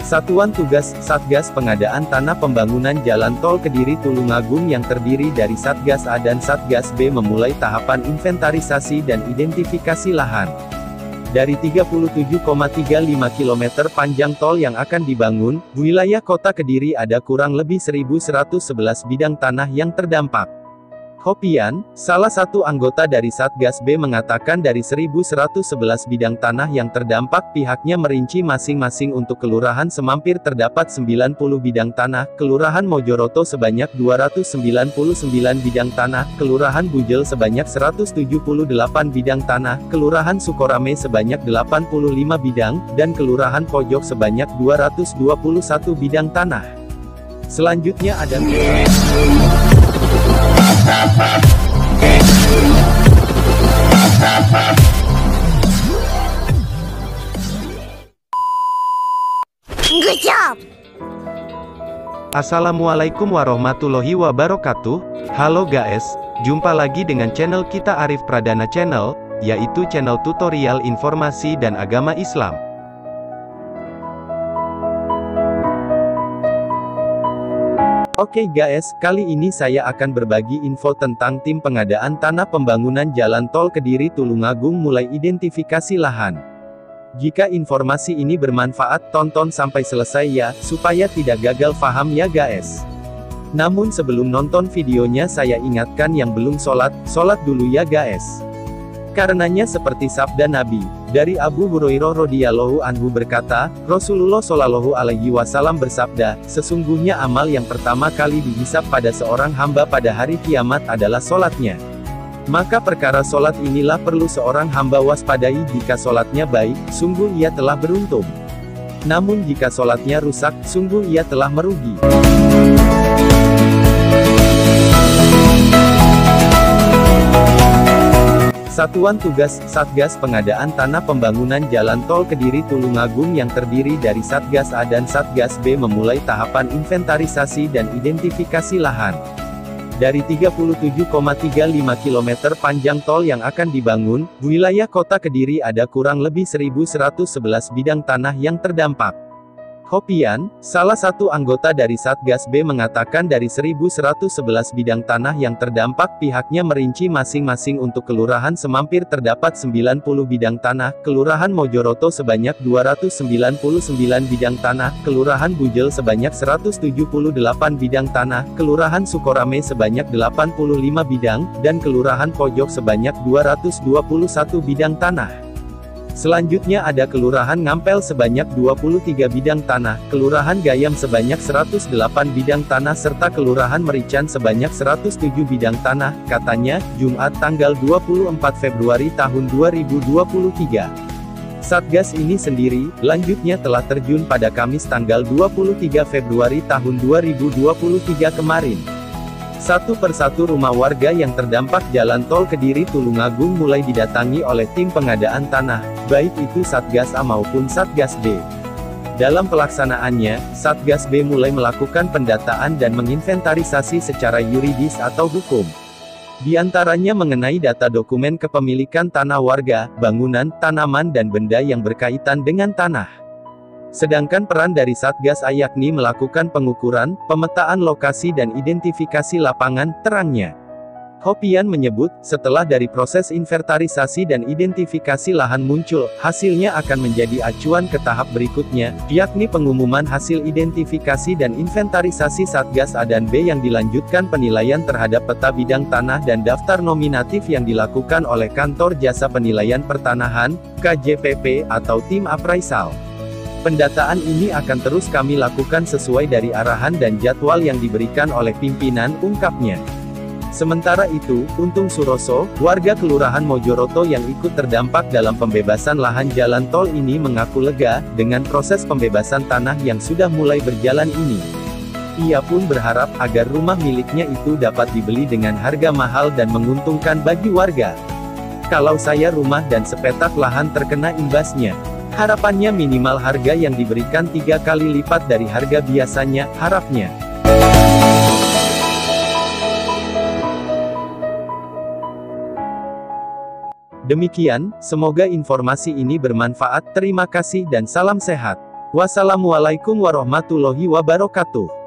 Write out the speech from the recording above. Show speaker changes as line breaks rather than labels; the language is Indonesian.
Satuan Tugas Satgas Pengadaan Tanah Pembangunan Jalan Tol Kediri Tulungagung yang terdiri dari Satgas A dan Satgas B memulai tahapan inventarisasi dan identifikasi lahan. Dari 37,35 km panjang tol yang akan dibangun, wilayah kota Kediri ada kurang lebih 1.111 bidang tanah yang terdampak. Hopian, salah satu anggota dari Satgas B mengatakan dari 1.111 bidang tanah yang terdampak pihaknya merinci masing-masing untuk Kelurahan Semampir terdapat 90 bidang tanah, Kelurahan Mojoroto sebanyak 299 bidang tanah, Kelurahan Bujel sebanyak 178 bidang tanah, Kelurahan Sukorame sebanyak 85 bidang, dan Kelurahan Pojok sebanyak 221 bidang tanah. Selanjutnya ada
Good job!
Assalamualaikum warahmatullahi wabarakatuh. Halo guys, jumpa lagi dengan channel kita Arif Pradana Channel, yaitu channel tutorial informasi dan agama Islam. Oke guys, kali ini saya akan berbagi info tentang tim pengadaan tanah pembangunan Jalan Tol Kediri Tulungagung mulai identifikasi lahan. Jika informasi ini bermanfaat, tonton sampai selesai ya, supaya tidak gagal paham ya guys. Namun sebelum nonton videonya saya ingatkan yang belum sholat dulu ya guys. Karenanya seperti sabda Nabi, dari Abu Hurairah radhiyallahu anhu berkata, Rasulullah shallallahu alaihi wasallam bersabda, sesungguhnya amal yang pertama kali dihisab pada seorang hamba pada hari kiamat adalah sholatnya. Maka perkara sholat inilah perlu seorang hamba waspadai. Jika sholatnya baik, sungguh ia telah beruntung. Namun jika sholatnya rusak, sungguh ia telah merugi. Satuan Tugas Satgas Pengadaan Tanah Pembangunan Jalan Tol Kediri Tulungagung yang terdiri dari Satgas A dan Satgas B memulai tahapan inventarisasi dan identifikasi lahan. Dari 37,35 km panjang tol yang akan dibangun, wilayah kota Kediri ada kurang lebih 1.111 bidang tanah yang terdampak. Hopian, salah satu anggota dari Satgas B mengatakan dari 1.111 bidang tanah yang terdampak pihaknya merinci masing-masing untuk Kelurahan Semampir terdapat 90 bidang tanah, Kelurahan Mojoroto sebanyak 299 bidang tanah, Kelurahan Bujel sebanyak 178 bidang tanah, Kelurahan Sukorame sebanyak 85 bidang, dan Kelurahan Pojok sebanyak 221 bidang tanah. Selanjutnya ada Kelurahan Ngampel sebanyak 23 bidang tanah, Kelurahan Gayam sebanyak 108 bidang tanah serta Kelurahan Merican sebanyak 107 bidang tanah, katanya, Jumat tanggal 24 Februari tahun 2023. Satgas ini sendiri, lanjutnya telah terjun pada Kamis tanggal 23 Februari tahun 2023 kemarin. Satu persatu rumah warga yang terdampak Jalan Tol Kediri Tulungagung mulai didatangi oleh tim pengadaan tanah, baik itu Satgas A maupun Satgas B. Dalam pelaksanaannya, Satgas B mulai melakukan pendataan dan menginventarisasi secara yuridis atau hukum. Di antaranya mengenai data dokumen kepemilikan tanah warga, bangunan, tanaman dan benda yang berkaitan dengan tanah. Sedangkan peran dari Satgas A yakni melakukan pengukuran, pemetaan lokasi dan identifikasi lapangan, terangnya. Hopian menyebut, setelah dari proses inventarisasi dan identifikasi lahan muncul, hasilnya akan menjadi acuan ke tahap berikutnya, yakni pengumuman hasil identifikasi dan inventarisasi Satgas A dan B yang dilanjutkan penilaian terhadap peta bidang tanah dan daftar nominatif yang dilakukan oleh Kantor Jasa Penilaian Pertanahan, KJPP, atau tim appraisal. Pendataan ini akan terus kami lakukan sesuai dari arahan dan jadwal yang diberikan oleh pimpinan, ungkapnya. Sementara itu, Untung Suroso, warga Kelurahan Mojoroto yang ikut terdampak dalam pembebasan lahan jalan tol ini mengaku lega, dengan proses pembebasan tanah yang sudah mulai berjalan ini. Ia pun berharap, agar rumah miliknya itu dapat dibeli dengan harga mahal dan menguntungkan bagi warga. Kalau saya rumah dan sepetak lahan terkena imbasnya, harapannya minimal harga yang diberikan 3 kali lipat dari harga biasanya, harapnya. Demikian, semoga informasi ini bermanfaat. Terima kasih dan salam sehat. Wassalamualaikum warahmatullahi wabarakatuh.